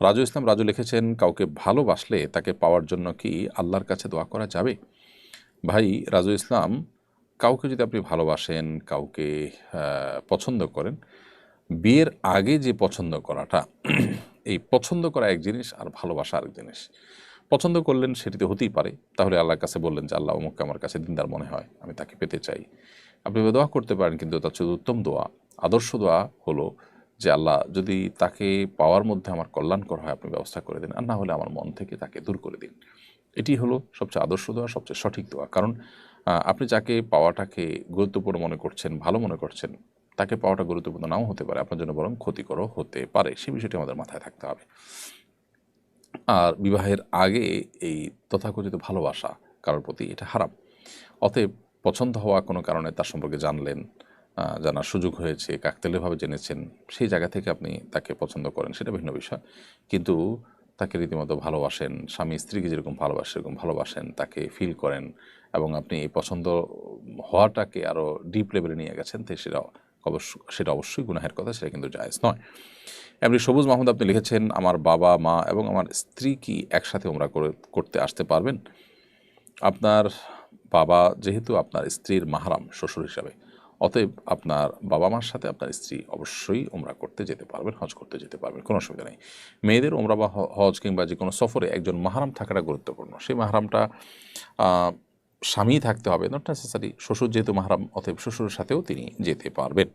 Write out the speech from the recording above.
রাজু ইসলাম রাজু লিখেছেন, কাউকে ভালোবাসলে তাকে পাওয়ার জন্য কি আল্লাহর কাছে দোয়া করা যাবে? ভাই রাজু ইসলাম, কাউকে যদি আপনি ভালোবাসেন, কাউকে পছন্দ করেন, বিয়ের আগে যে পছন্দ করাটা এই পছন্দ করা এক জিনিস আর ভালোবাসা আরেক জিনিস। পছন্দ করলেন সেটি তো হতেই পারে, তাহলে আল্লাহর কাছে বললেন যে আল্লাহ অমুককে আমার কাছে দিনদার মনে হয়, আমি তাকে পেতে চাই। আপনি দোয়া করতে পারেন, কিন্তু তার চেয়ে উত্তম দোয়া, আদর্শ দোয়া হলো যে আল্লাহ যদি তাকে পাওয়ার মধ্যে আমার কল্যাণকর হয় আপনি ব্যবস্থা করে দিন, আর না হলে আমার মন থেকে তাকে দূর করে দিন। এটি হলো সবচেয়ে আদর্শ দোয়া, সবচেয়ে সঠিক দোয়া। কারণ আপনি যাকে পাওয়াটাকে গুরুত্বপূর্ণ মনে করছেন, ভালো মনে করছেন, তাকে পাওয়াটা গুরুত্বপূর্ণ নাও হতে পারে, আপনার জন্য বরং ক্ষতিকরও হতে পারে। সেই বিষয়টি আমাদের মাথায় থাকতে হবে। আর বিবাহের আগে এই তথাকথিত ভালোবাসা কারোর প্রতি, এটা হারাম। অতএব পছন্দ হওয়া কোনো কারণে তার সম্পর্কে জানলেন, জানার সুযোগ হয়েছে, কাকতালীয়ভাবে জেনেছেন, সেই জায়গা থেকে আপনি তাকে পছন্দ করেন, সেটা ভিন্ন বিষয়। কিন্তু তাকে রীতিমতো ভালোবাসেন, স্বামী স্ত্রীকে যেরকম ভালোবাসে সেরকম ভালোবাসেন, তাকে ফিল করেন, এবং আপনি এই পছন্দ হওয়াটাকে আরও ডিপ লেভেলে নিয়ে গেছেন, তো সেটা অবশ্যই গুনাহের কথা, সেটা কিন্তু জায়েজ নয়। এমনি সবুজ মাহমুদ আপনি লিখেছেন, আমার বাবা মা এবং আমার স্ত্রী কি একসাথে উমরা করতে আসতে পারবেন? আপনার বাবা যেহেতু আপনার স্ত্রীর মাহরাম শ্বশুর হিসাবে, অতএব আপনার বাবা মার সাথে আপনার স্ত্রী অবশ্যই উমরা করতে যেতে পারবেন, হজ করতে যেতে পারবেন, কোনো অসুবিধা নেই। মেয়েদের উমরা বা হজ কিংবা যে কোনো সফরে একজন মাহরাম থাকাটা গুরুত্বপূর্ণ। সেই মাহরামটা স্বামী থাকতে হবে, নট নেসেসারি শ্বশুর যেহেতু মাহরাম, অতএব শ্বশুরের সাথেও তিনি যেতে পারবেন।